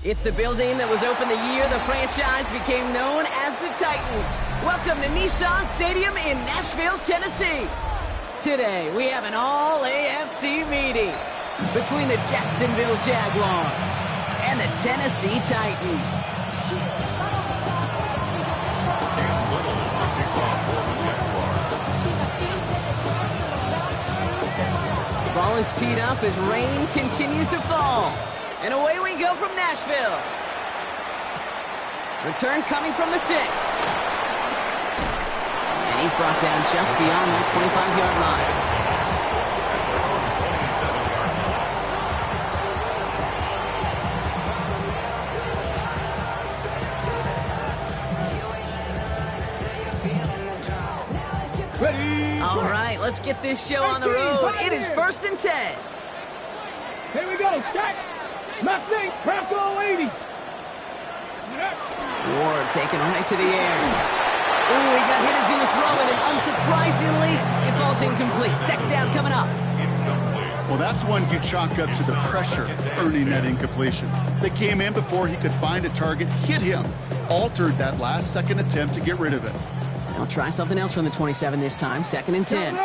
It's the building that was opened the year the franchise became known as the Titans. Welcome to Nissan Stadium in Nashville, Tennessee. Today, we have an all-AFC meeting between the Jacksonville Jaguars and the Tennessee Titans. The ball is teed up as rain continues to fall. And away we go from Nashville. Return coming from the 6. And he's brought down just beyond that 25-yard line. Ready. All right, let's get this show on the road. It is 1st and 10. Here we go. Shot. Nothing. Bronco 80. Ward taken right to the air. Ooh, he got hit as he was throwing, and unsurprisingly, it falls incomplete. Second down coming up. Well, that's one you chalk up to the pressure earning that incompletion. They came in before he could find a target, hit him, altered that last-second attempt to get rid of it. They'll try something else from the 27 this time. 2nd and 10.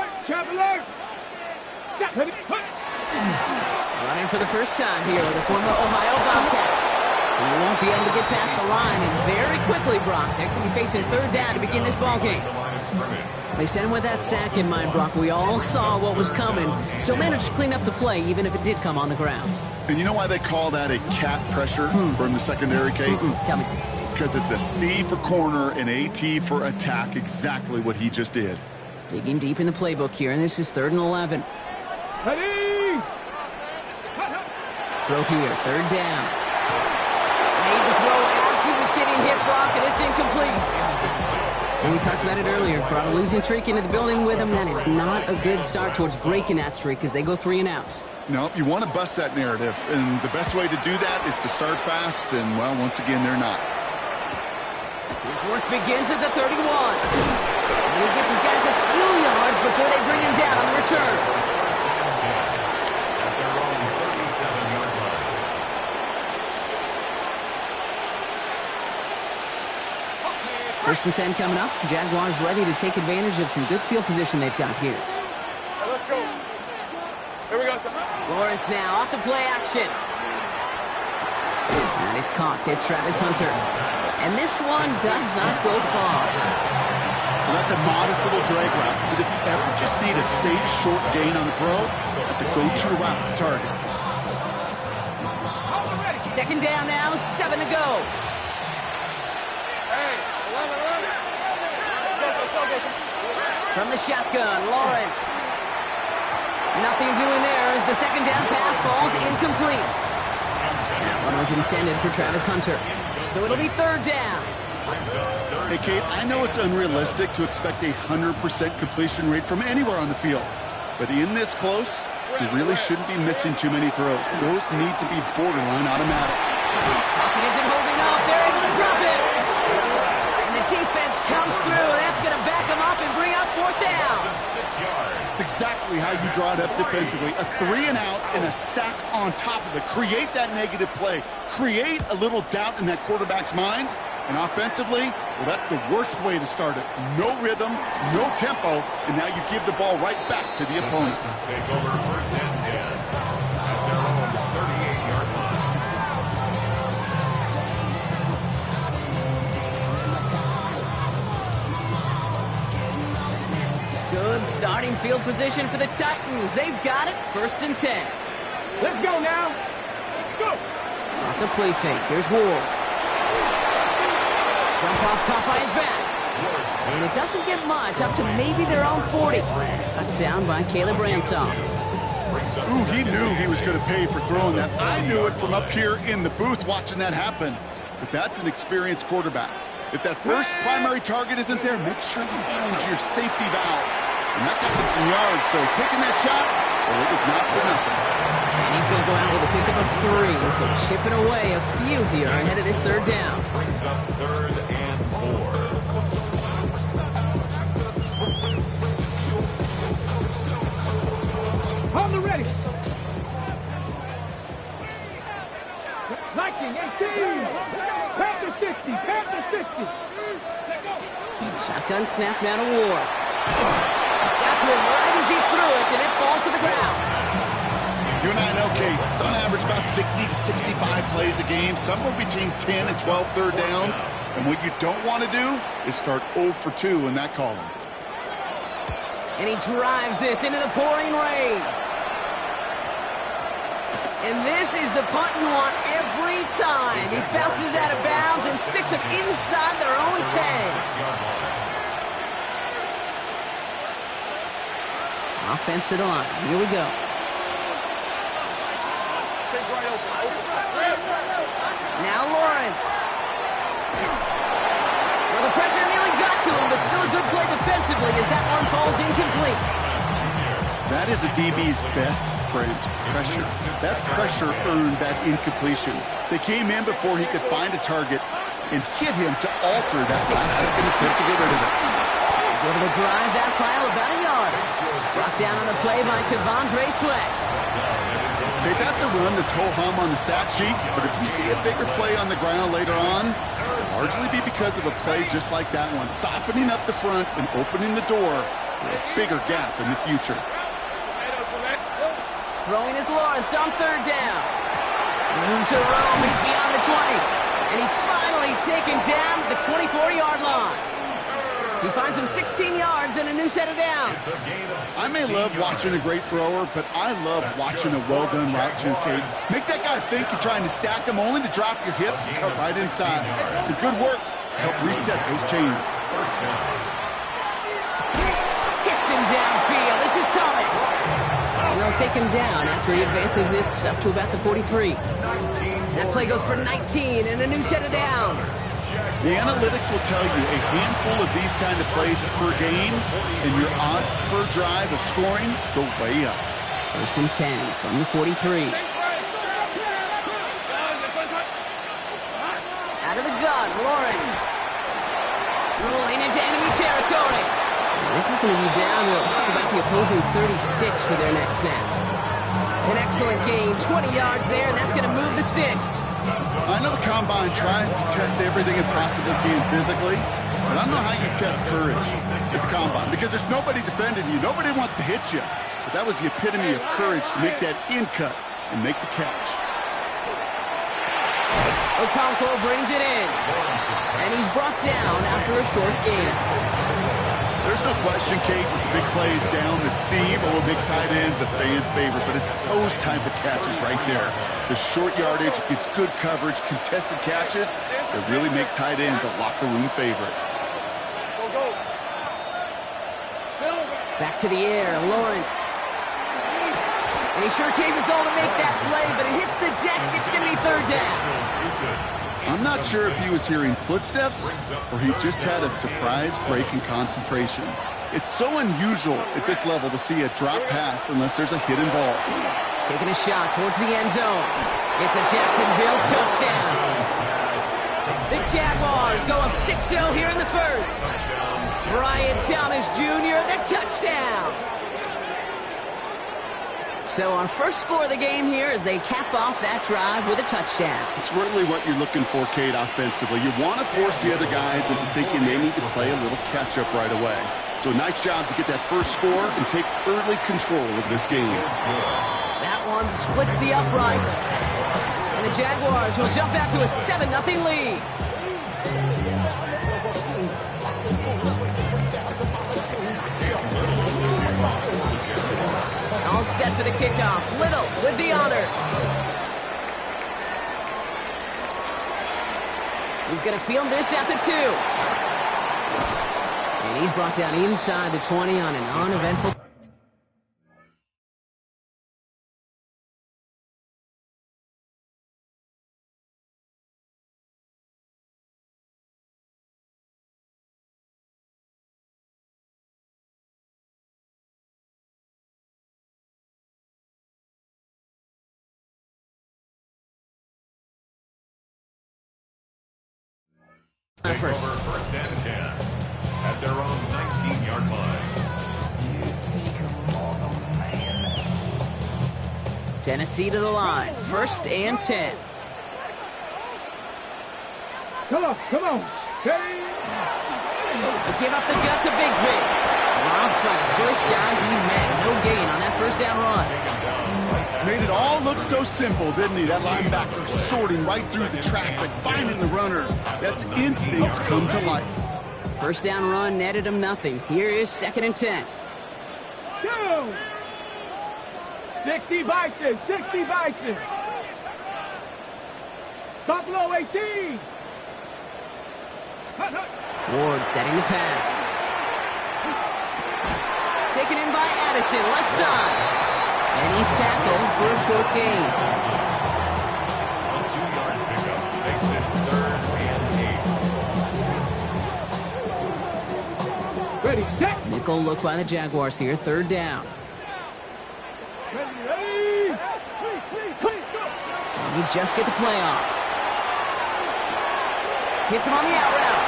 Running for the first time here with the former Ohio Bobcats. He won't be able to get past the line, and very quickly, Brock, they're going to be facing 3rd down to begin this ballgame. They sent him with that sack in mind, Brock. We all saw what was coming. Still managed to clean up the play, even if it did come on the ground. And you know why they call that a cat pressure from the secondary, Kate? Tell me. Because it's a C for corner and a T for attack, exactly what he just did. Digging deep in the playbook here, and this is 3rd and 11. Ready. Throw here, 3rd down. Made the throw as he was getting hit, Brock, and it's incomplete. And we talked about it earlier. Brought a losing streak into the building with him. That is not a good start towards breaking that streak as they go 3 and out. No, you want to bust that narrative, and the best way to do that is to start fast, and, well, once again, they're not. His work begins at the 31. And he gets his guys a few yards before they bring him down on the return. At their own 37-yard line. First and 10 coming up. Jaguars ready to take advantage of some good field position they've got here. Let's go. Here we go. Lawrence now off the play action. And he's caught. It's Travis Hunter. And this one does not go far. Well, that's a modest little drag route, but if you ever just need a safe, short gain on the throw, that's a go-to route to target. 2nd down now, 7 to go. From the shotgun, Lawrence. Nothing doing there as the 2nd down pass falls incomplete. That one was intended for Travis Hunter. So it'll be 3rd down. Hey, Kate, I know it's unrealistic to expect a 100% completion rate from anywhere on the field. But in this close, you really shouldn't be missing too many throws. Those need to be borderline automatic. Pocket isn't holding up. They're able to drop it. And the defense comes through. That's going to back them up and bring up 4th down. It's exactly how you draw it up defensively. A 3 and out and a sack on top of it. Create that negative play. Create a little doubt in that quarterback's mind. And offensively, well, that's the worst way to start it. No rhythm, no tempo, and now you give the ball right back to the opponent. Take over 1st and 10 at their own 38-yard line. Good starting field position for the Titans. They've got it. 1st and 10. Let's go now. Let's go. Off the play fake. Here's Ward. Jump off caught by his back. And it doesn't get much, up to maybe their own 40. Cut down by Caleb Ransom. Ooh, he knew he was going to pay for throwing that. I knew it from up here in the booth watching that happen. But that's an experienced quarterback. If that first primary target isn't there, make sure you use your safety valve. And that got him some yards, so taking that shot, well, it was not for nothing. And he's going to go out with a pickup of 3, so chipping away a few here ahead of this 3rd down. Brings up 3rd and 4. On the ready. Viking 18. Panther 60. Panther 60. Shotgun snap now to Ward. Got to him right as he threw it, and it falls to the ground. You and I know, Kate, it's on average about 60 to 65 plays a game, somewhere between 10 and 12 third downs. And what you don't want to do is start 0 for 2 in that column. And he drives this into the pouring rain. And this is the punt you want every time. He bounces out of bounds and sticks them inside their own 10. Offense to the line. Here we go. Now Lawrence. Well, the pressure nearly got to him, but still a good play defensively as that one falls incomplete. That is a DB's best friend, pressure. That pressure earned that incompletion. They came in before he could find a target and hit him to alter that last-second attempt to get rid of it. He's able to drive that pile about a yard. Brought down on the play by T'Vondre Sweat. Okay, that's a run that's ho-hum on the stat sheet, but if you see a bigger play on the ground later on, it'll largely be because of a play just like that one, softening up the front and opening the door for a bigger gap in the future. Throwing is Lawrence on third down. Room to roam. He's beyond the 20. And he's finally taken down at the 24-yard line. He finds him 16 yards and a new set of downs. I may love watching a great thrower, but I love watching a well-done route too, Kate. Make that guy think you're trying to stack him only to drop your hips and cut right inside. Some good work to help reset those chains. Hits him downfield. This is Thomas. And they'll take him down after he advances this up to about the 43. That play goes for 19 and a new set of downs. The analytics will tell you a handful of these kind of plays per game, and your odds per drive of scoring go way up. First and 10 from the 43. Out of the gun, Lawrence. Rolling into enemy territory. This is going to be down to about the opposing 36 for their next snap. An excellent gain, 20 yards there, and that's going to move the sticks. I know the Combine tries to test everything it possibly can physically, but I don't know how you test courage at the Combine, because there's nobody defending you. Nobody wants to hit you. But that was the epitome of courage to make that in cut and make the catch. Okonkwo brings it in, and he's brought down after a short gain. There's no question, Kate, with the big plays down the seam or big tight ends, a fan favorite, but it's those type of catches right there. The short yardage, it's good coverage, contested catches that really make tight ends a locker room favorite. Back to the air, Lawrence. And he sure gave his all to make that play, but it hits the deck. It's going to be third down. I'm not sure if he was hearing footsteps or he just had a surprise break in concentration. It's so unusual at this level to see a drop pass unless there's a hit involved. Taking a shot towards the end zone. It's a Jacksonville touchdown. The Jaguars go up 6-0 here in the first. Brian Thomas Jr., the touchdown. So our first score of the game here as they cap off that drive with a touchdown. It's really what you're looking for, Kate, offensively. You want to force the other guys into thinking they need to play a little catch-up right away. So nice job to get that first score and take early control of this game. That one splits the uprights. And the Jaguars will jump out to a 7-0 lead. All set for the kickoff. Little with the honors. He's going to field this at the 2. And he's brought down inside the 20 on an uneventful. Efforts. First and 10 at their own 19-yard line. Tennessee to the line. First and 10. Come on, come on. Hey. Give up the gut to Bigsby. Robs by the first guy he met. No gain on that first down run. Made it all look so simple, didn't he? That linebacker sorting right through the traffic, finding the runner. That's instincts come to life. First down run netted him nothing. Here is 2nd and 10. Go. 60 Bison, 60 Bison. Buffalo 18. Ward setting the pass. Taken in by Addison, left side. And he's tackled for a short gain. A 2-yard pickup makes it 3rd and 8. Ready, set. Nickel look by the Jaguars here. 3rd down. Ready. And you just get the play off. Hits him on the out route.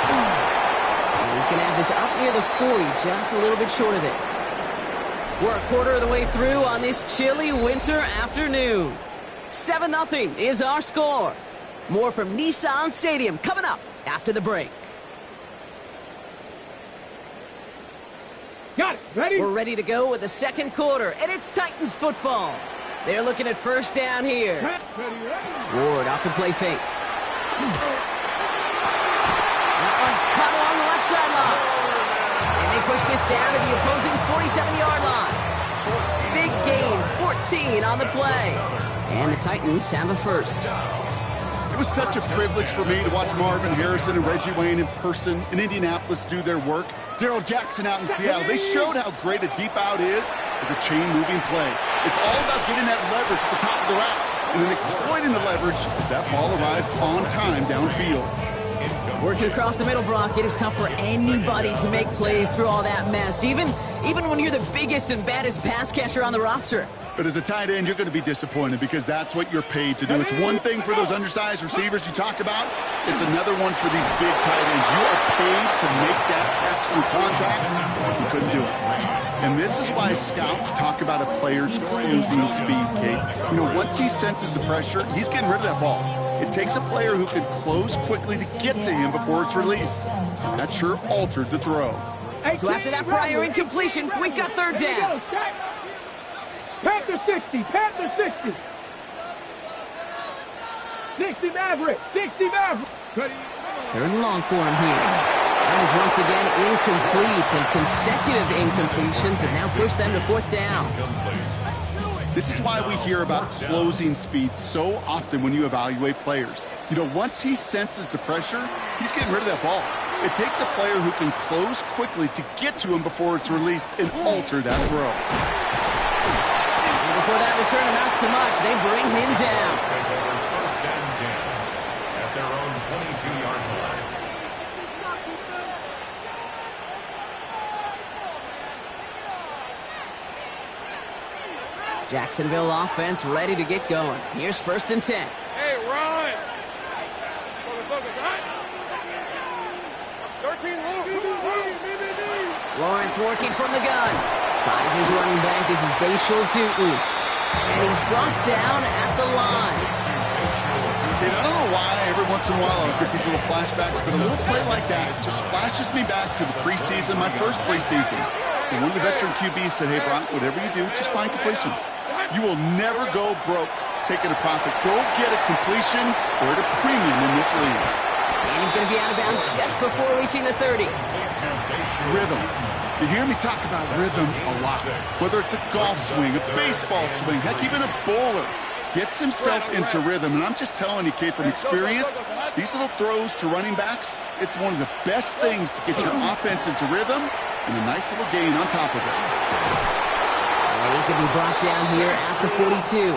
And he's going to have this up near the 40, just a little bit short of it. We're a quarter of the way through on this chilly winter afternoon. 7-0 is our score. More from Nissan Stadium coming up after the break. Got it. Ready. We're ready to go with the 2nd quarter, and it's Titans football. They're looking at first down here. Ready, ready. Ward off the play fake. That one's cut along the left sideline. And they push this down to the opposing 47-yard line. Big gain, 14 on the play. And the Titans have a first. It was such a privilege for me to watch Marvin Harrison and Reggie Wayne in person in Indianapolis do their work. Darrell Jackson out in Seattle. They showed how great a deep out is as a chain-moving play. It's all about getting that leverage at the top of the route and then exploiting the leverage as that ball arrives on time downfield. Working across the middle, Brock, it is tough for anybody to make plays through all that mess, even when you're the biggest and baddest pass catcher on the roster. But as a tight end, you're going to be disappointed because that's what you're paid to do. It's one thing for those undersized receivers you talk about. It's another one for these big tight ends. You are paid to make that catch through contact. You couldn't do it. And this is why scouts talk about a player's closing speed, Kate. You know, once he senses the pressure, he's getting rid of that ball. It takes a player who can close quickly to get to him before it's released. That sure altered the throw. So after that prior incompletion, we've got 3rd down. Panther 60, Panther 60. 60 Maverick, 60 Maverick. Ready. 3rd and long for him here. That is once again incomplete, and consecutive incompletions have now pushed them to 4th down. This is why we hear about closing speed so often when you evaluate players. You know, once he senses the pressure, he's getting rid of that ball. It takes a player who can close quickly to get to him before it's released and alter that throw. And before that return amounts to much, they bring him down. First and 10 at their own 22-yard line. Jacksonville offense ready to get going. Here's 1st and 10. Hey, run. Focus, right? 13 Lawrence working from the gun. Finds his running back. This is Bashal Tutin. And he's brought down at the line. Kate, I don't know why every once in a while I'll get these little flashbacks, but a little play like that just flashes me back to the preseason, my first preseason. And one of the veteran QBs said, hey, Brock, whatever you do, just find completions. You will never go broke taking a profit. Go get a completion or at a premium in this league. And he's going to be out of bounds just before reaching the 30. Rhythm. You hear me talk about rhythm a lot. Whether it's a golf swing, a baseball swing, heck, even a bowler gets himself into rhythm. And I'm just telling you, Kate, from experience, these little throws to running backs, it's one of the best things to get your offense into rhythm and a nice little gain on top of it. And he's going to be brought down here at the 42.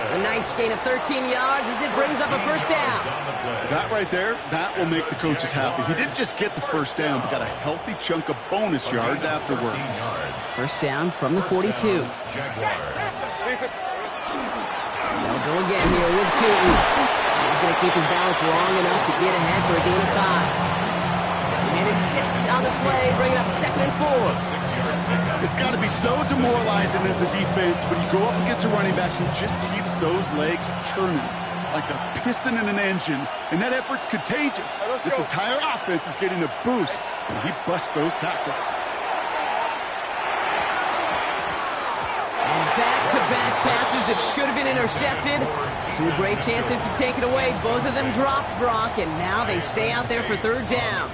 A nice gain of 13 yards as it brings up a first down. That right there, that will make the coaches happy. He didn't just get the first down, but got a healthy chunk of bonus yards afterwards. First down from the 42. They'll go again here with Tutin. He's going to keep his balance long enough to get ahead for a gain of 5. And it's 6 on the play, bringing up 2nd and 4. It's got to be so demoralizing as a defense when you go up against a running back who just keeps those legs churning. like a piston in an engine, and that effort's contagious. This entire offense is getting a boost, and he busts those tackles. And back-to-back passes that should have been intercepted. Two great chances to take it away. Both of them dropped, Brock, and now they stay out there for third down.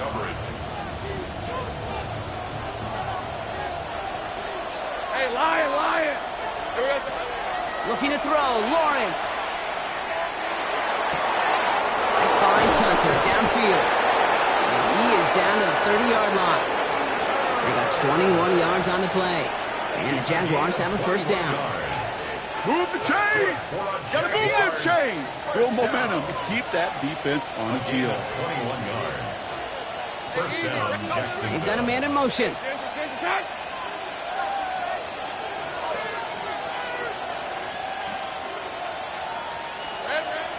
Hey, Lion. Looking to throw, Lawrence. Finds Hunter downfield. And he is down to the 30-yard line. They got 21 yards on the play. And the Jaguars have a first down. Move the chains! Gotta move them chains! Build momentum to keep that defense on its heels. 21 yards. First down, Jackson. They've got a man in motion.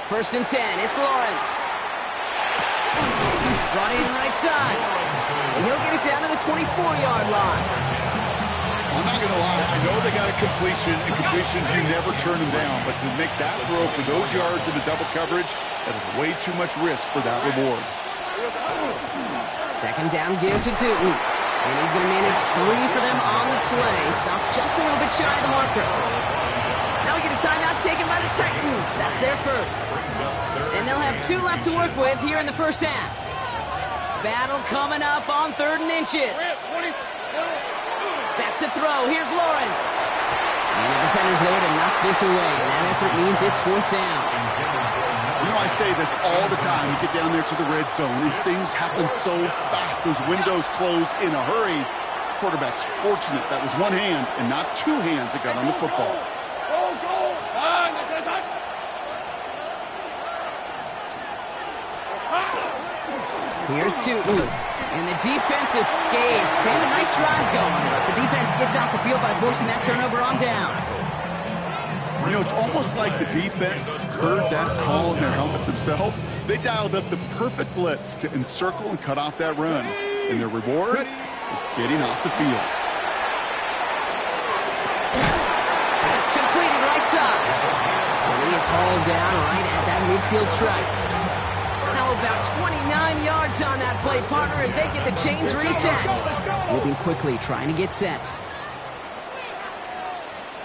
First and 10, it's Lawrence. Brought in right side. And he'll get it down to the 24-yard line. I'm not going to lie, I know they got a completion, and completions, you never turn them down. But to make that throw for those yards in the double coverage, that is way too much risk for that reward. Second down give to Tootin. And he's going to manage 3 for them on the play. Stop just a little bit shy of the marker. Now we get a timeout taken by the Titans. That's their first. And they'll have 2 left to work with here in the first half. Battle coming up on 3rd and inches. Back to throw. Here's Lawrence. And the defender's there to knock this away. And that effort means it's 4th down. You know, I say this all the time. You get down there to the red zone, and things happen so fast. Those windows close in a hurry. Quarterback's fortunate that was one hand and not 2 hands that got on the football. Here's Tootin. And the defense escapes. And a nice drive going, but the defense gets off the field by forcing that turnover on downs. You know, it's almost like the defense heard that call in their helmet themselves. They dialed up the perfect blitz to encircle and cut off that run. And their reward is getting off the field. It's completed right side. And he is hauled down right at that midfield stripe. How about 29 yards on that play, partner, as they get the chains reset. Moving quickly, trying to get set.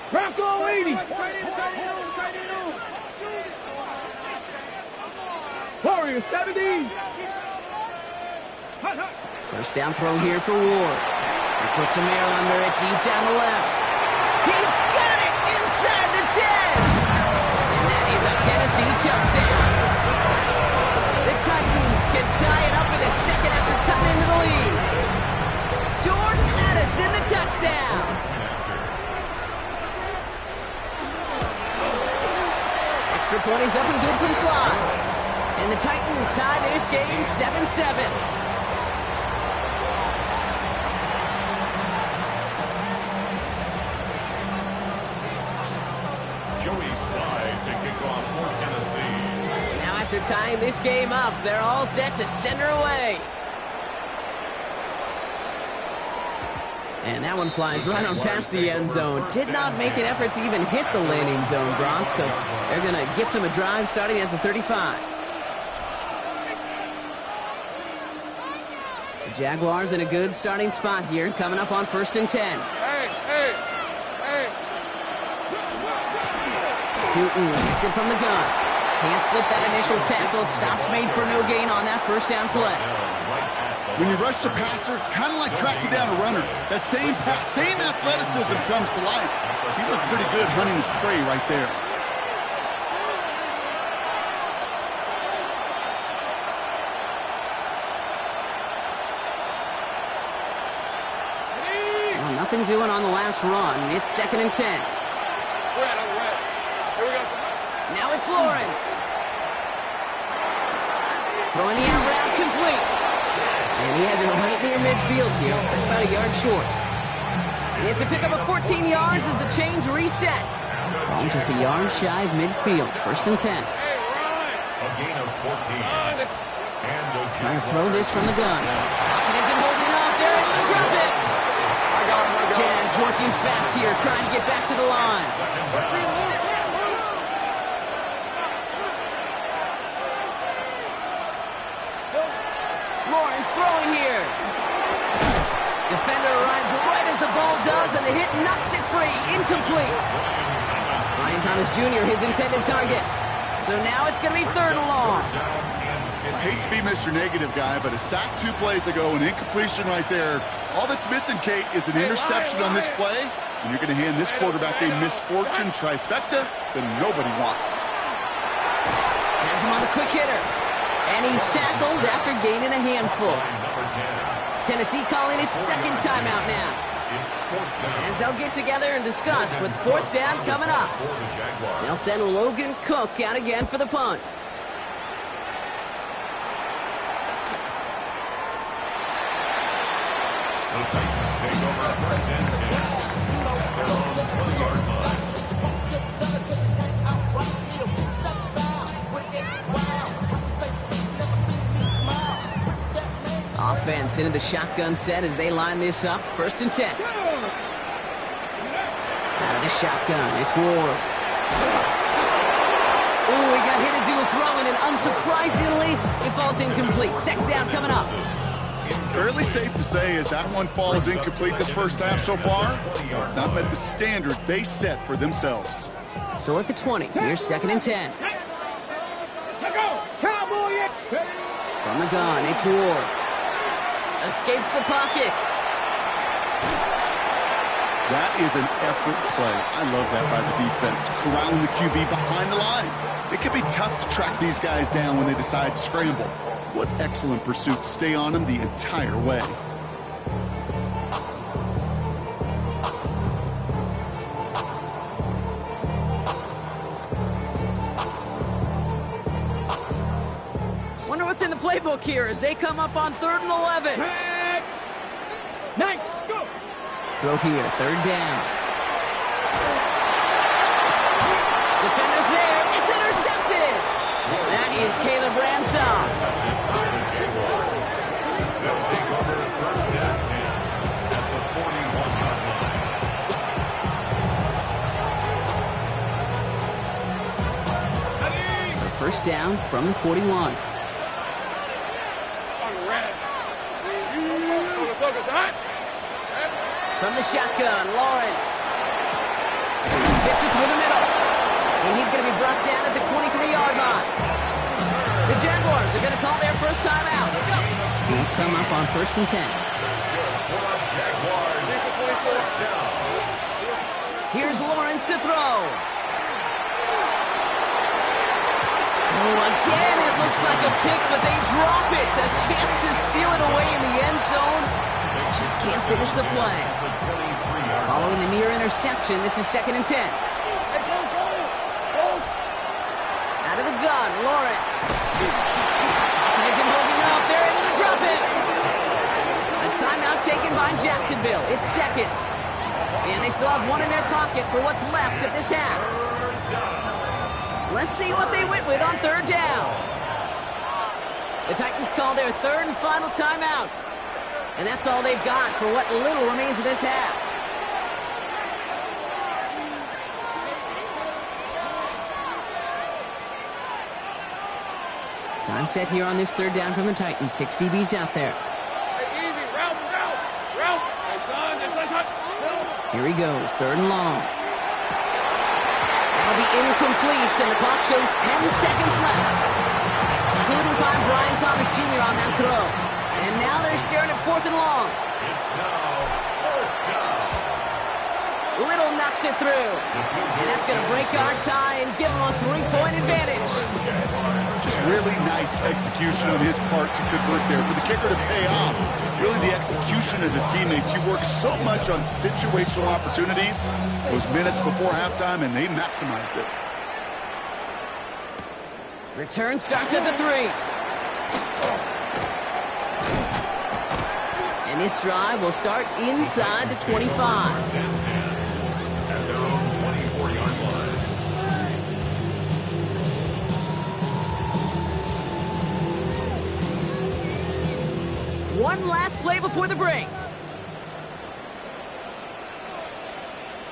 Bronco 80. Warrior 70. First down throw here for Ward. He puts a air under it deep down the left. He's got it inside the 10. And that is a Tennessee touchdown. The Titans can tie it up in a second after cutting into the lead. Jordan Addison, the touchdown. Extra point is up and good from Slot. And the Titans tie this game 7-7. After tying this game up, they're all set to send her away. And that one flies right on past the end zone. Did not make an effort to even hit the landing zone, Brock, so they're going to gift him a drive starting at the 35. The Jaguars in a good starting spot here, coming up on 1st and 10. Hey. Tootin gets it from the gun. Can't slip that initial tackle. Stops made for no gain on that first down play. When you rush the passer, it's kind of like tracking down a runner. That same athleticism comes to life. He looked pretty good hunting his prey right there. Well, nothing doing on the last run. It's 2nd and 10. Now it's Lawrence. Throwing the out route complete. And he has it right near midfield here. It's about a yard short. It's a pickup of 14 yards as the chains reset. Well, just a yard shy of midfield. 1st and 10. A gain of 14. And trying to throw this from the gun. Pocket isn't holding up. They're able to drop it. Jags working fast here, trying to get back to the line. starts throwing here. Defender arrives right as the ball does, and the hit knocks it free. Incomplete. Ryan Thomas Jr., his intended target. So now it's going to be 3rd and long. I hate to be Mr. Negative guy, but a sack 2 plays ago, an incompletion right there. All that's missing, Kate, is an interception on this play, and you're going to hand this quarterback a misfortune trifecta that nobody wants. Has him on the quick hitter. And he's tackled after gaining a handful. Tennessee calling its 2nd timeout now, as they'll get together and discuss with 4th down coming up. They'll send Logan Cook out again for the punt. The Titans take over 1st and 10. They're on the 20-yard line. Offense into the shotgun set as they line this up. 1st and 10. Out of the shotgun, it's Ward. Ooh, he got hit as he was throwing, and unsurprisingly, it falls incomplete. 2nd down coming up. Fairly safe to say as that one falls incomplete this first half so far, it's not met the standard they set for themselves. So at the 20, here's 2nd and 10. Let go. Cowboy. From the gun, it's Ward. Escapes the pocket. That is an effort play. I love that by the defense. Corralling the QB behind the line. It can be tough to track these guys down when they decide to scramble. What excellent pursuit. Stay on them the entire way. Wonder what's in the playbook here as they come up on 3rd and 11. Nice. Go. Throw here, 3rd down. Defender's there. It's intercepted. That is Caleb Ransom. They'll take over 1st and 10 at the 41-yard line. So 1st down from the 41. From the shotgun, Lawrence. Gets it through the middle. And he's going to be brought down at the 23-yard line. The Jaguars are going to call their first time out. He'll come up on 1st and 10. Here's Lawrence to throw. Oh, again, it looks like a pick, but they drop it. A chance to steal it away in the end zone. They just can't finish the play. Following the near interception, this is 2nd and 10. Out of the gun, Lawrence. Isn't holding up. They're able to drop it. A timeout taken by Jacksonville. It's 2nd. And they still have one in their pocket for what's left of this half. Let's see what they went with on 3rd down. The Titans call their 3rd and final timeout. And that's all they've got for what little remains of this half. Time set here on this 3rd down from the Titans. 6 DBs out there. Hey, easy. Route. Hey, son, touch. Here he goes, 3rd and long. That'll be incomplete, and the clock shows 10 seconds left. Couldn't find Brian Thomas Jr. on that throw. And now they're staring at 4th and long. It's now 4th down. Little knocks it through. And that's going to break our tie and give them a 3-point advantage. Just really nice execution on his part to convert there. For the kicker to pay off, really the execution of his teammates. You work so much on situational opportunities those minutes before halftime, and they maximized it. Return starts at the 3. And this drive will start inside the 25. At their own 24-yard line. One last play before the break.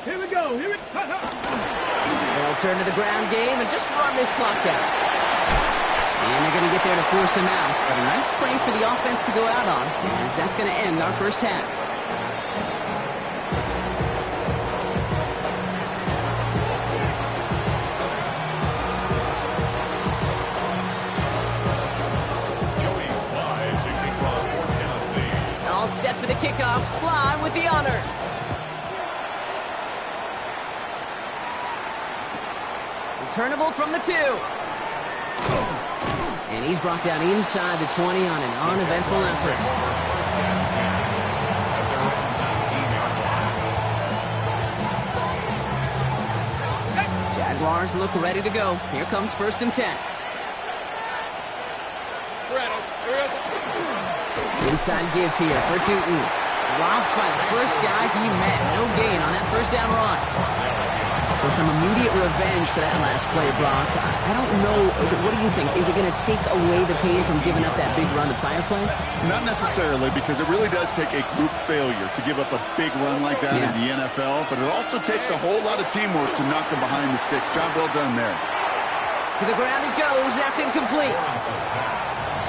Here we go. They'll turn to the ground game and just run this clock out. And they're going to get there to force him out. But a nice play for the offense to go out on, as that's going to end our first half. Joey Slye to kick off for Tennessee. All set for the kickoff. Slye with the honors. Returnable from the 2. And he's brought down inside the 20 on an uneventful effort. First and 10 at their own 17-yard line. Jaguars look ready to go. Here comes 1st and 10. Inside give here for Tootin. Dropped by the first guy he met. No gain on that first down run. So some immediate revenge for that last play, Brock. I don't know. What do you think? Is it going to take away the pain from giving up that big run the prior play? Not necessarily, because it really does take a group failure to give up a big run like that in the NFL, but it also takes a whole lot of teamwork to knock them behind the sticks. Job well done there. To the ground it goes. That's incomplete.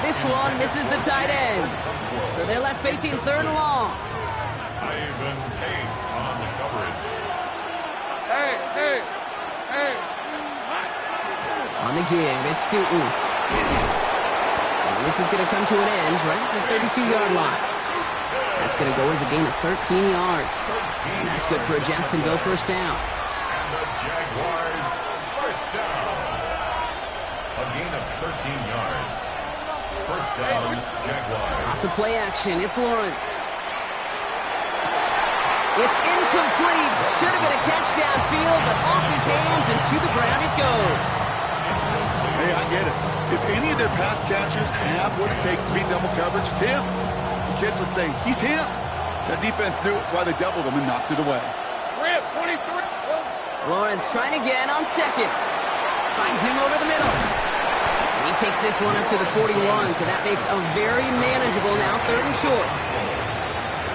This one misses the tight end. So they're left facing 3rd and long. Ivan Pace on the coverage. Hey. On the give, it's Tootin. And this is going to come to an end right at the 32-yard line. That's going to go as a gain of 13 yards. And that's good for a Jacksonville first down. And the Jaguars first down. A gain of 13 yards. First down, Jaguars. Off the play action, it's Lawrence. It's incomplete. Should have been a catch downfield, but off his hands and to the ground it goes. Hey, I get it. If any of their pass catchers have what it takes to beat double coverage, it's him. The kids would say, he's him. That defense knew it's why they doubled him and knocked it away. 23. Lawrence trying again on 2nd. Finds him over the middle. And he takes this one up to the 41, so that makes a very manageable now 3rd and short.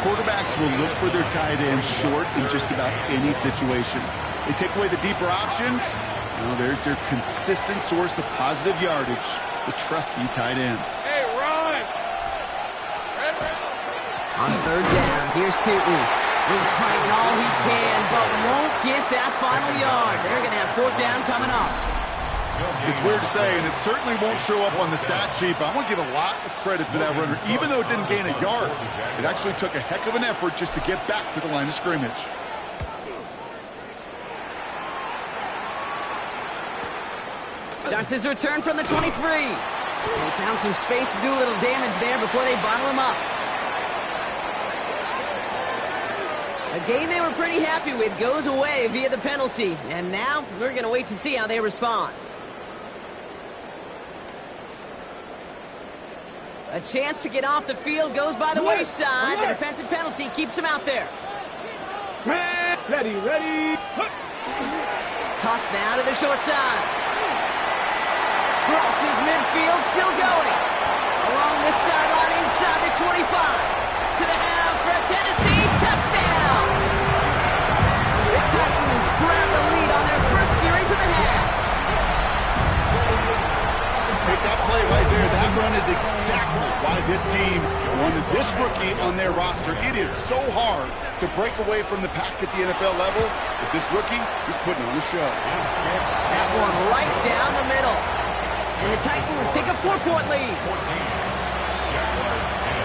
Quarterbacks will look for their tight end short in just about any situation. They take away the deeper options. Well, there's their consistent source of positive yardage, the trusty tight end. Hey, Ron. On 3rd down, here's Tootin. He's fighting all he can, but won't get that final yard. They're going to have 4th down coming up. It's weird to say, and it certainly won't show up on the stat sheet, but I want to give a lot of credit to that runner. Even though it didn't gain a yard, it actually took a heck of an effort just to get back to the line of scrimmage. Starts his return from the 23. They found some space to do a little damage there before they bottle him up. A game they were pretty happy with goes away via the penalty. And now we're going to wait to see how they respond. A chance to get off the field goes by the wayside. The defensive penalty keeps him out there. Ready. Toss now to the short side. Crosses midfield, still going. Along the sideline inside the 25. To the house for a Tennessee touchdown. The Titans grab the lead on their first series of the half. Take that play right there. That run is exactly why this team wanted this rookie on their roster. It is so hard to break away from the pack at the NFL level, but this rookie is putting on a show. That one right down the middle. And the Titans take a 4-point lead. 14. Jaguars 10.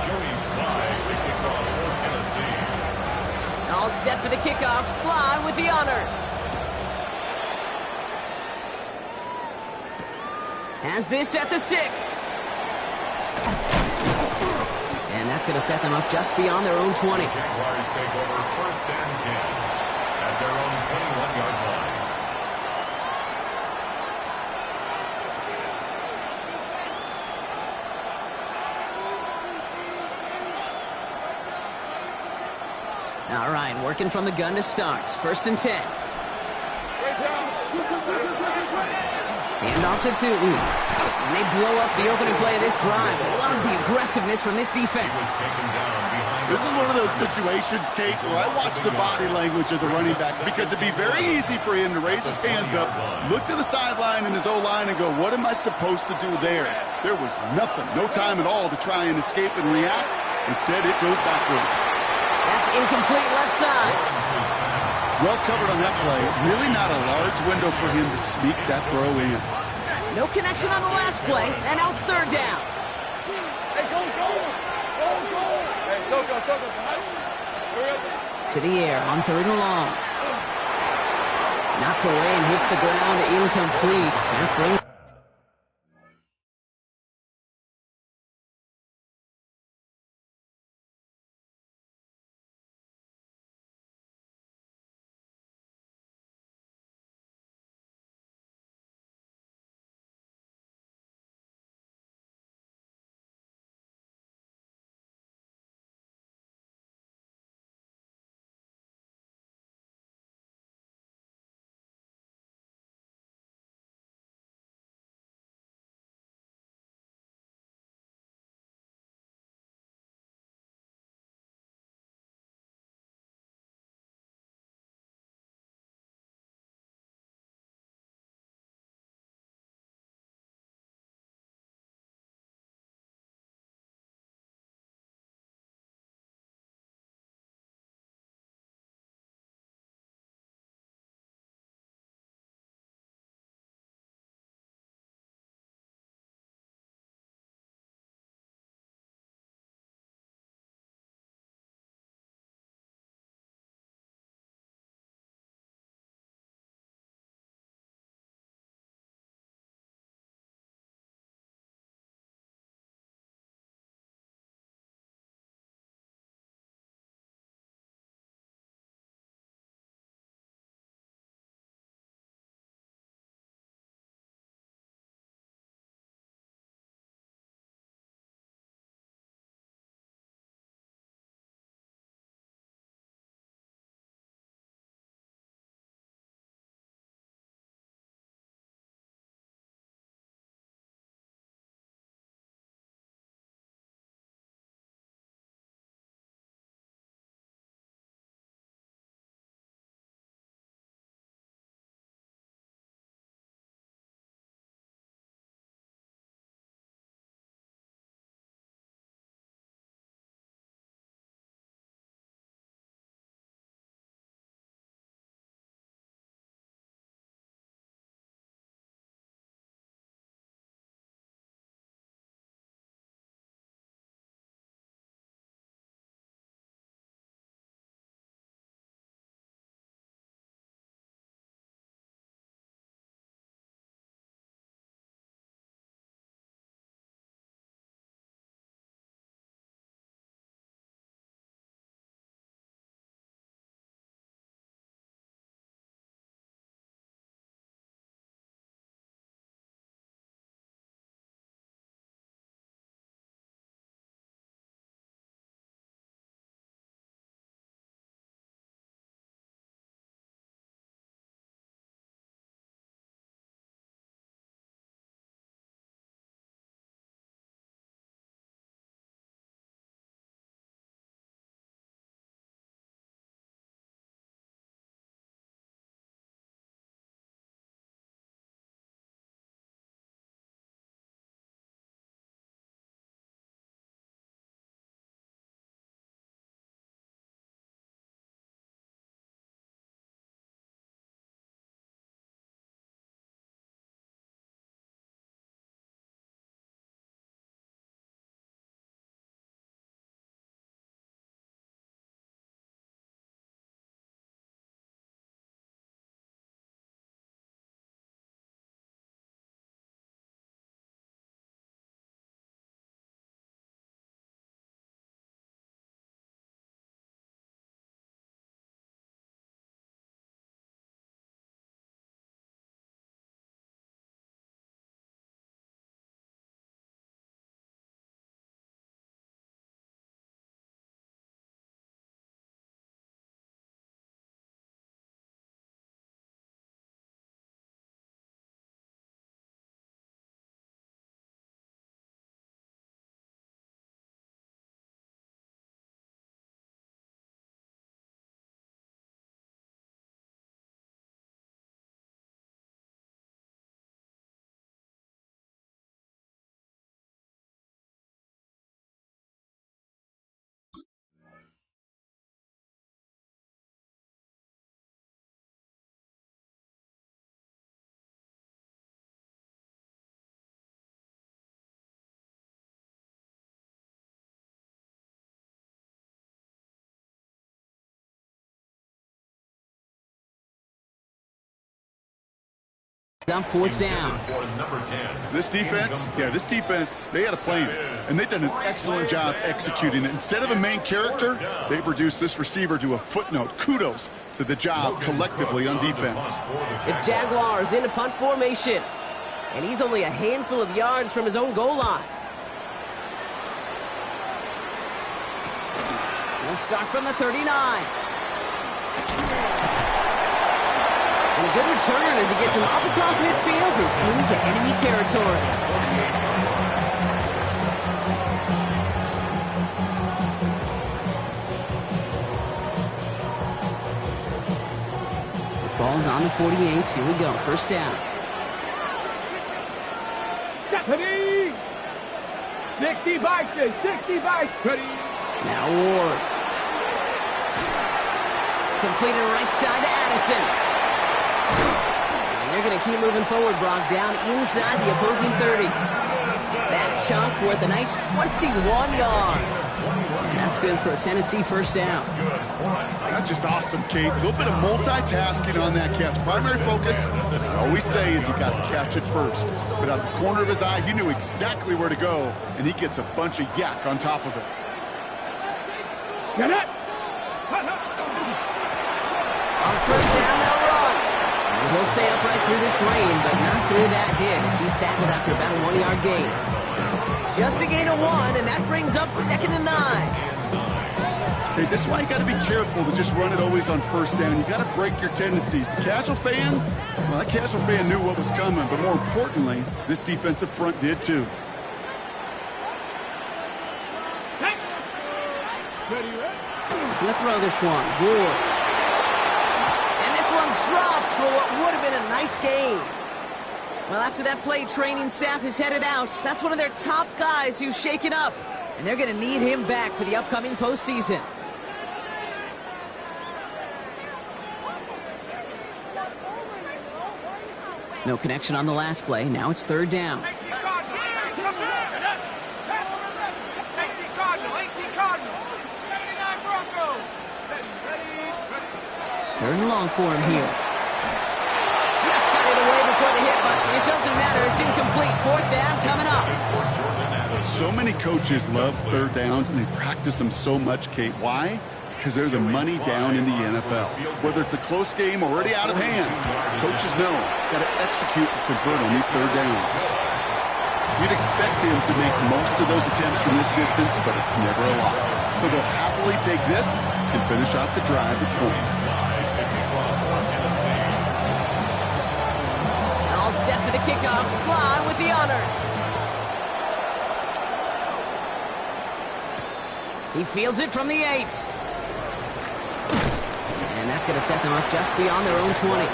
Joey Slye to kick off for Tennessee. All set for the kickoff. Slye with the honors. Has this at the 6. And that's going to set them up just beyond their own 20. Jaguars take over 1st and 10 at their own 21-yard line. All right, working from the gun to start. 1st and 10. Hand off to Tootin. And they blow up the opening play of this drive. Love the aggressiveness from this defense. Taken down behind This is one of those situations, Kate, where I watch the body language of the running back because it'd be very easy for him to raise his hands up, look to the sideline in his O-line and go, what am I supposed to do there? There was nothing, no time at all to try and escape and react. Instead, it goes backwards. That's incomplete left side. Well covered on that play. Really not a large window for him to sneak that throw in. No connection on the last play, and now it's third down. Hey, go. Hey, so go. To the air on third and long. Knocked away and hits the ground, incomplete. That brings On fourth down. This defense, they had a plan, and they've done an excellent job executing it. Instead of a main character, they've reduced this receiver to a footnote. Kudos to the job collectively on defense. The Jaguars in a punt formation, and he's only a handful of yards from his own goal line. He'll start from the 39. And a good return as he gets him up across midfield and into enemy territory. The ball's on the 48. Here we go. First down. Ready? 60 Vikings, 60 Vikings. Ready? Now Ward. Completed right side to Addison. And they're going to keep moving forward, Brock, down inside the opposing 30. That chunk worth a nice 21 yards. And that's good for a Tennessee first down. That's just awesome, Kate. A little bit of multitasking on that catch. Primary focus, I always say, is you got to catch it first. But out of the corner of his eye, he knew exactly where to go, and he gets a bunch of yak on top of it. Get it! On first down, they'll run. And he'll stay upright through this rain, but not through that hit as he's tackled after about a 1-yard gain. Just a gain of 1, and that brings up 2nd and 9. Hey, this is why you got to be careful to just run it always on first down. You got to break your tendencies. The casual fan, well, that casual fan knew what was coming, but more importantly, this defensive front did too. Gonna throw this one. Ward. And this one's dropped for what would have been a nice gain. Well, after that play, training staff is headed out. That's one of their top guys who's shaken up. And they're going to need him back for the upcoming postseason. No connection on the last play. Now it's third down. 18 Cardinal, 18 Cardinal. 79 Broncos. Third and long for him here. Just got it away before the hit, but it doesn't matter. It's incomplete. Fourth down coming up. So many coaches love third downs, and they practice them so much, Kate. Why? Because they're the money down in the NFL. Whether it's a close game or already out of hand, coaches know got to execute and convert on these third downs. You'd expect him to make most of those attempts from this distance, but it's never a lot. So they'll happily take this and finish off the drive with points. All set for the kickoff. Sly with the honors. He fields it from the 8. And that's going to set them up just beyond their own 20.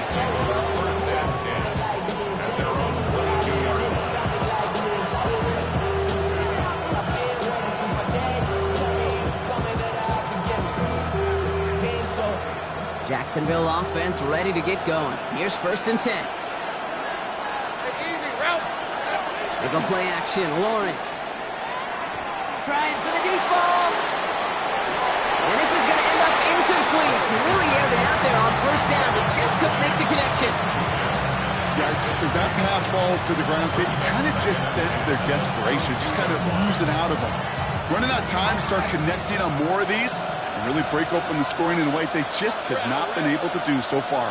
Jacksonville offense ready to get going. Here's 1st and 10. They go play action. Lawrence. Trying for the deep ball. And this is going to end up incomplete. He really aired it out there on first down, but just couldn't make the connection. Yikes. As that pass falls to the ground, you kind of just sense their desperation, just kind of oozing out of them. Running out of time to start connecting on more of these and really break open the scoring in a way they just have not been able to do so far.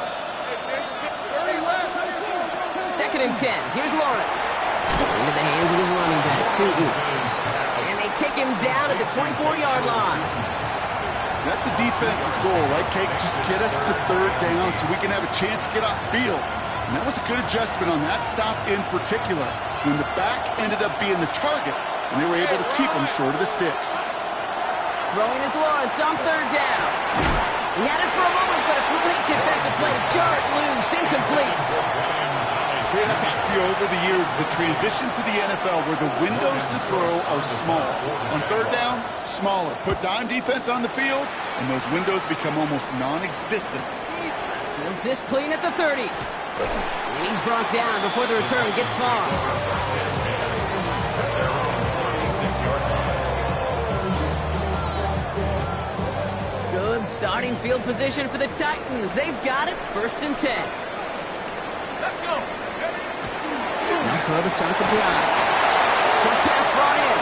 2nd and 10. Here's Lawrence. Into the hands of his running back, Tootin. And they take him down at the 24-yard line. That's a defense's goal, right, Kate? Just get us to third down so we can have a chance to get off the field. And that was a good adjustment on that stop in particular, when the back ended up being the target, and they were able to keep him short of the sticks. Throwing is Lawrence on third down. He had it for a moment, but a complete defensive play to jar it loose, incomplete. I've talked to you over the years, the transition to the NFL where the windows to throw are small. On third down, smaller. Put dime defense on the field, and those windows become almost non-existent. Fields this clean at the 30. And he's brought down before the return gets far. Good starting field position for the Titans. They've got it. 1st and 10. Let's go. Now throw to start the drive. Short pass brought in.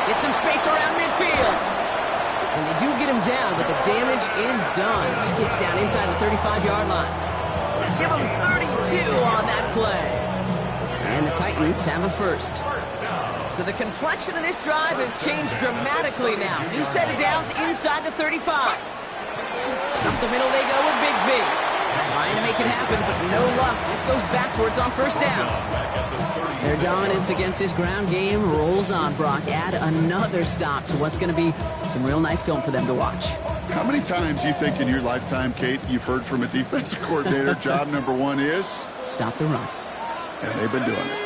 Get some space around midfield. And they do get him down, but the damage is done. This kid's down inside the 35-yard line. Give him 32 on that play. And the Titans have a first. So the complexion of this drive has changed dramatically now. New set of downs inside the 35. Up the middle they go with Bigsby. Trying to make it happen, but no luck. This goes backwards on first down. Their dominance against this ground game rolls on, Brock. Add another stop to what's going to be some real nice film for them to watch. How many times do you think in your lifetime, Kate, you've heard from a defensive coordinator, job number one is? Stop the run. And they've been doing it.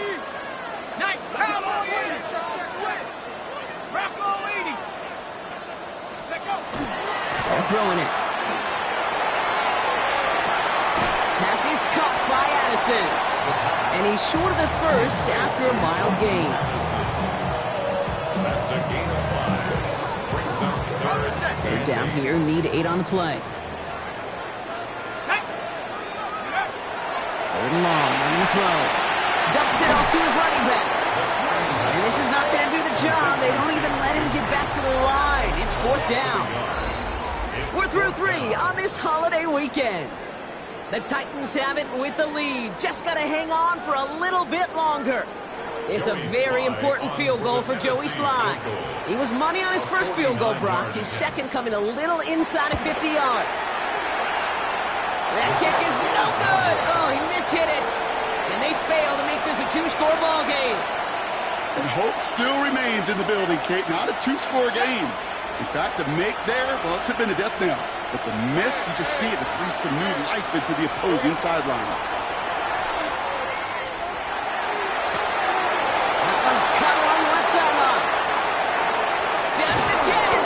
They're throwing it. Pass is caught by Addison. And he's short of the first after a mild gain. That's a gain of 5. Brings up Third down here, need 8 on the play. Third and long, running the throw. Dumps it off to his running back. And this is not going to do the job. They don't even let him get back to the line. It's fourth down. We're through 3 on this holiday weekend. The Titans have it with the lead. Just got to hang on for a little bit longer. It's a very important field goal for Joey Slye. He was money on his first field goal, Brock. His second coming a little inside of 50 yards. That kick is no good. Oh, he mishit it. And they fail to make this a 2-score ball game. And hope still remains in the building, Kate. Not a 2-score game. In fact, a make there, well, it could have been a death knell. But the miss, you just see it breathe some new life into the opposing sideline. That one's cut along the left sideline. Down to the 10.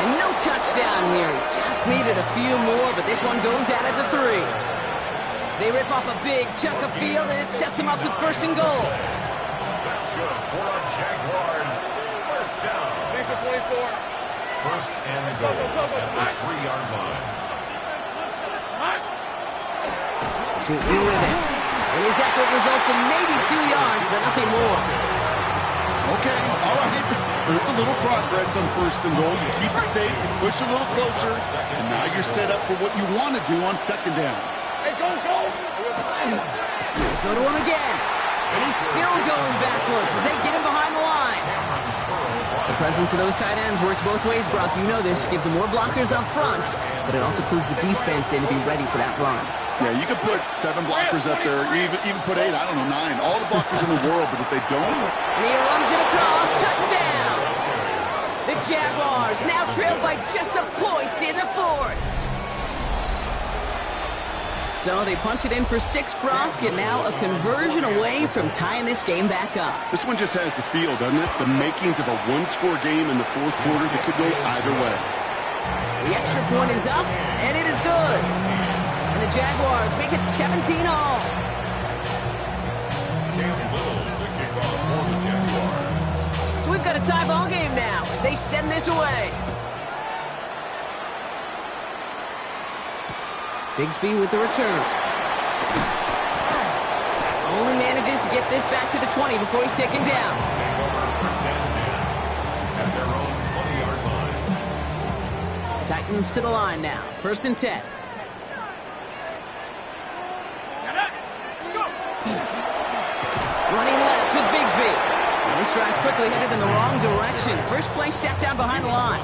And no touchdown here. Just needed a few more, but this one goes out at the 3. They rip off a big chunk of field, and it sets them up with first and goal. That's good for our Jaguars. First down. Thanks for 24. First and goal at the 3-yard line. To with it. And his effort results in maybe 2 yards, but nothing more. Okay, all right. There's a little progress on first and goal. You keep it safe, you push a little closer, and now you're set up for what you want to do on second down. Hey, go! Go to him again. And he's still going backwards as they get him behind the line. The presence of those tight ends works both ways, Brock. You know this. Gives them more blockers up front, but it also clues the defense in to be ready for that run. Yeah, you could put 7 blockers up there, even put 8, I don't know, 9. All the blockers in the world, but if they don't... And he runs it across. Touchdown! The Jaguars now trailed by just a point in the 4th. So they punch it in for 6, Brock, and now a conversion away from tying this game back up. This one just has the feel, doesn't it? The makings of a 1-score game in the 4th quarter that could go either way. The extra point is up, and it is good. And the Jaguars make it 17 all. Jalen Little, the kickoff for the Jaguars. So we've got a tie ball game now as they send this away. Bigsby with the return. Only manages to get this back to the 20 before he's taken down. First and 10 at their own 20-yard line. Titans to the line now. First and 10. Running left with Bigsby. And this drive's quickly headed in the wrong direction. First play set down behind the line.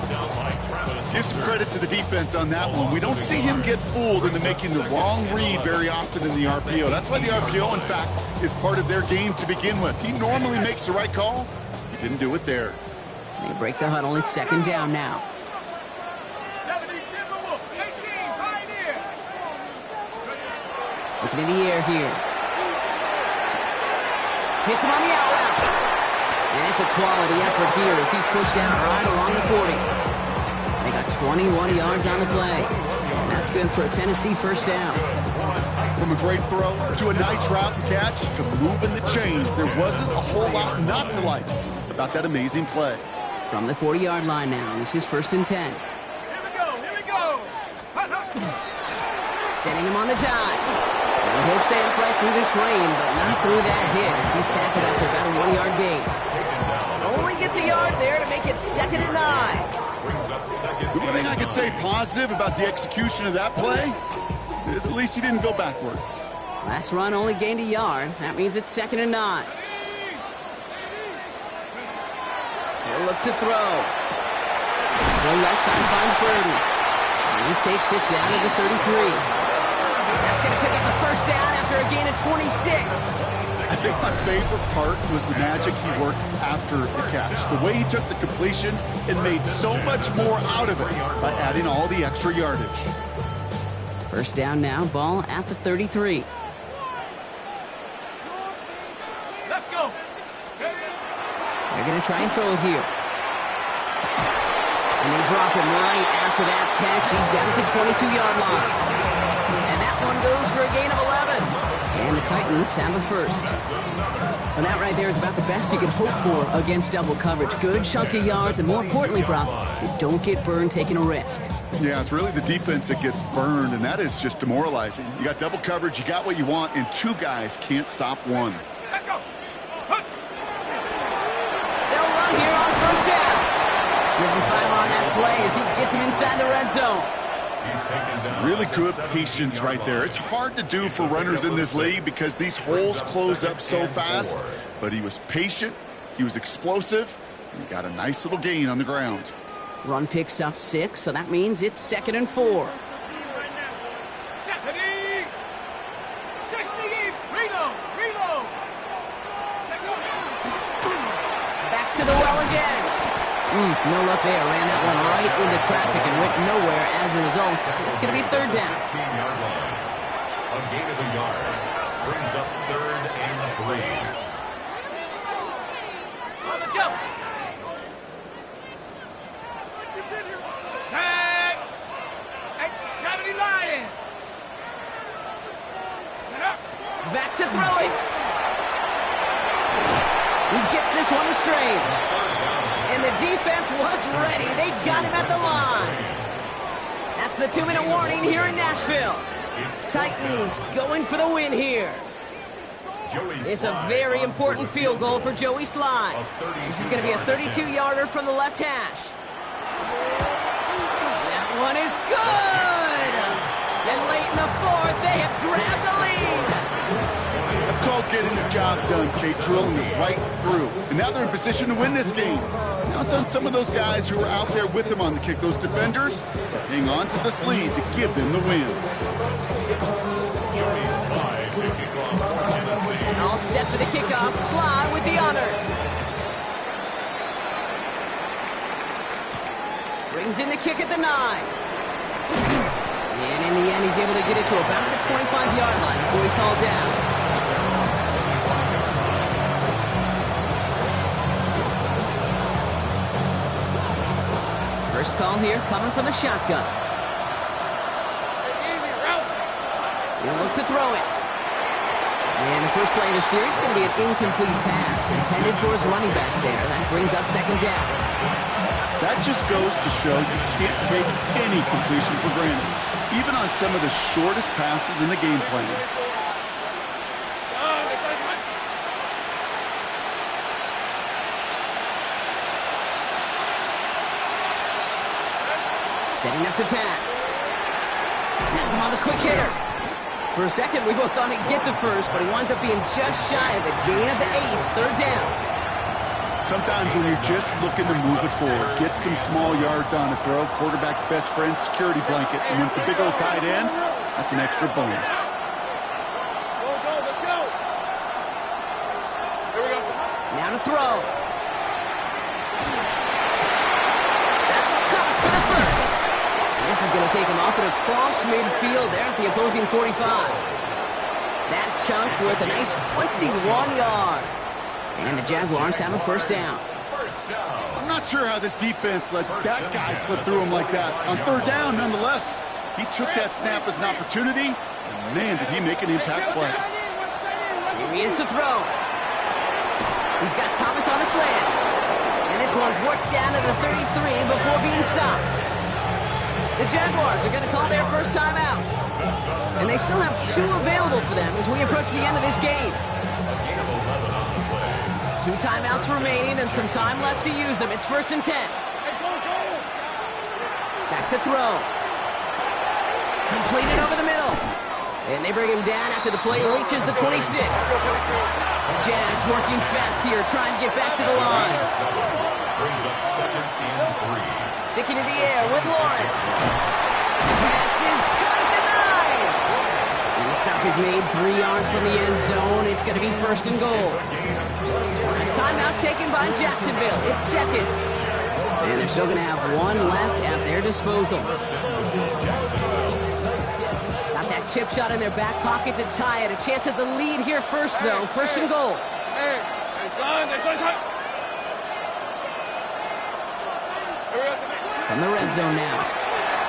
Give some credit to the defense on that one. We don't see him get fooled into making the wrong read very often in the RPO. That's why the RPO, in fact, is part of their game to begin with. He normally makes the right call. He didn't do it there. They break the huddle. It's second down now. 70 Timberwolf, 18 Pioneer. Looking in the air here. Hits him on the out route. And it's a quality effort here as he's pushed out right along the 40. They got 21 yards on the play. And that's good for a Tennessee first down. From a great throw to a nice route and catch to moving the chains, there wasn't a whole lot not to like about that amazing play. From the 40-yard line now, this is first and 10. Here we go. Setting him on the dive. They'll He'll stay upright through this rain, but not through that hit as he's tackled after about a 1-yard gain. Only gets a yard there to make it 2nd and 9. The one thing I could say positive about the execution of that play is at least he didn't go backwards. Last run only gained a yard. That means it's 2nd and 9. He'll look to throw. The left side finds Burden. And he takes it down to the 33. That's going to pick up the first down after a gain of 26. I think my favorite part was the magic he worked after the catch. The way he took the completion and made so much more out of it by adding all the extra yardage. First down now, ball at the 33. Let's go. They're going to try and throw it here. And they drop him right after that catch. He's down at the 22-yard line. And that one goes for a gain of 11. And the Titans have a first. And that right there is about the best you can hope for against double coverage. Good chunky yards, and more importantly, Brock, you don't get burned taking a risk. Yeah, it's really the defense that gets burned, and that is just demoralizing. You got double coverage, you got what you want, and two guys can't stop one. Let's go. They'll run here on first down. Give him 5 on that play as he gets him inside the red zone. Really good patience right there. It's hard to do for runners in this league because these holes close up so fast, but he was patient, he was explosive, and he got a nice little gain on the ground. Run picks up 6, so that means it's 2nd and 4. 70. 60. Reload. Back to the well again. No luck there. Ran that one right into traffic and went nowhere as a result. It's going to be 3rd down. 16-yard line. A gain of a yard brings up 3rd and 3. On the jump. Set. At 70 Lions. Back to throw it. He gets this one to Strange. And the defense was ready. They got him at the line. That's the 2-minute warning here in Nashville. Titans going for the win here. It's a very important field goal for Joey Slye. This is going to be a 32-yarder from the left hash. That one is good. And late in the 4th, they have grabbed the lead. That's called getting his job done, Kate. Drilling it right through. And now they're in position to win this game. Now it's on some of those guys who are out there with him on the kick. Those defenders hang on to this lead to give them the win. Joey Slye to kick off for Tennessee. All set for the kickoff. Slye with the honors. Brings in the kick at the 9. And in the end, he's able to get it to about the 25-yard line before he's hauled down. First call here coming from the shotgun. He'll look to throw it. And the first play of the series is going to be an incomplete pass intended for his running back there. That brings up 2nd down. That just goes to show you can't take any completion for granted, even on some of the shortest passes in the game plan. Setting up to pass. Has him on the quick hitter. For a second, we both thought he'd get the first, but he winds up being just shy of a gain of the 8. 3rd down. Sometimes when you're just looking to move it forward, get some small yards on the throw, quarterback's best friend, security blanket. And when it's a big old tight end, that's an extra bonus. Let's go. Here we go. Now to throw. That's caught for the first. And this is going to take him off and across midfield there at the opposing 45. That chunk worth a nice 21 yards. And the Jaguars have a first down. I'm not sure how this defense let that guy slip through him like that. On 3rd down, nonetheless, he took that snap as an opportunity, and man, did he make an impact play. Here he is to throw. He's got Thomas on the slant. And this one's worked down to the 33 before being stopped. The Jaguars are going to call their first time out. And they still have 2 available for them as we approach the end of this game. 2 timeouts remaining and some time left to use them. It's 1st and 10. Back to throw. Completed over the middle. And they bring him down after the play reaches the 26. Jags working fast here, trying to get back to the line. Brings up 2nd and 3. Sticking in the air with Lawrence. Pass is caught at the 9. And the stop is made 3 yards from the end zone. It's going to be 1st and goal. A timeout taken by Jacksonville. It's 2nd. And they're still going to have 1 left at their disposal. Got that chip shot in their back pocket to tie it. A chance at the lead here first, though. 1st and goal. From the red zone now.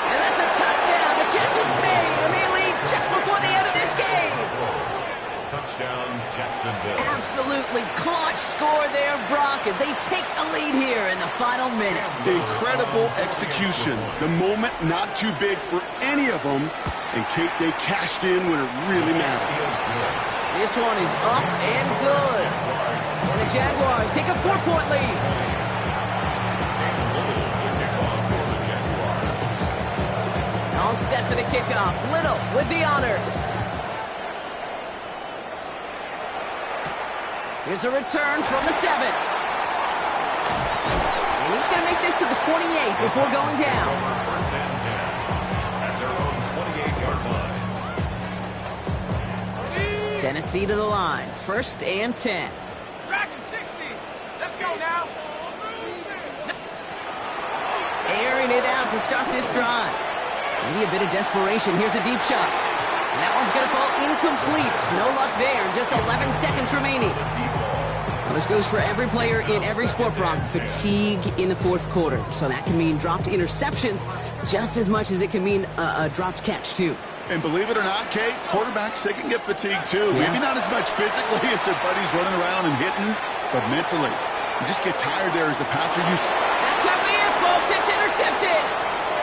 And that's a touchdown. The catch is made, and they lead just before the end of this game. Touchdown, Jacksonville. Absolutely clutch score there, Brock, as they take the lead here in the final minutes. Incredible execution. The moment not too big for any of them. And Kate, they cashed in when it really mattered. This one is up and good. And the Jaguars take a 4-point lead. All set for the kickoff. Little with the honors. Here's a return from the 7. And he's going to make this to the 28 before going down. 1st and 10 at their own 28-yard line. Tennessee to the line. 1st and 10. Track and 60. Let's go now. Airing it out to start this drive. Maybe a bit of desperation. Here's a deep shot. And that one's going to fall incomplete. No luck there. Just 11 seconds remaining. Well, this goes for every player in every sport, Brock. Fatigue in the 4th quarter. So that can mean dropped interceptions just as much as it can mean a dropped catch, too. And believe it or not, Kate, quarterbacks, they can get fatigued too. Yeah. Maybe not as much physically as their buddies running around and hitting, but mentally. You just get tired there as a passer. That could be it, folks. It's intercepted.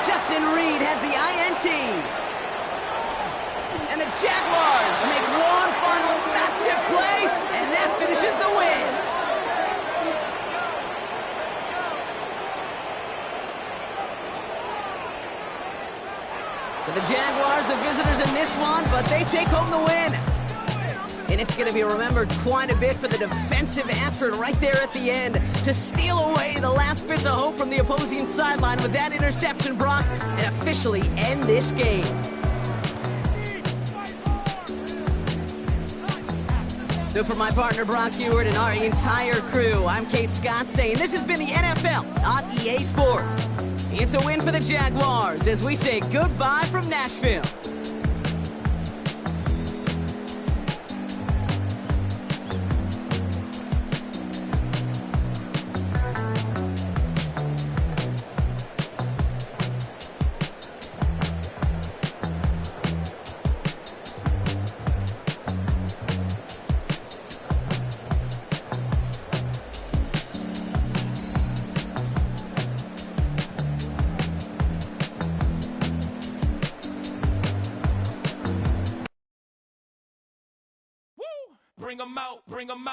Justin Reed has the INT. And the Jaguars make one final massive play, and that finishes the win. So the Jaguars, the visitors in this one, but they take home the win. And it's going to be remembered quite a bit for the defensive effort right there at the end to steal away the last bits of hope from the opposing sideline with that interception, Brock, and officially end this game. So for my partner, Brock Hewitt, and our entire crew, I'm Kate Scott saying this has been the NFL on EA Sports. It's a win for the Jaguars as we say goodbye from Nashville. Bring 'em out, bring 'em out.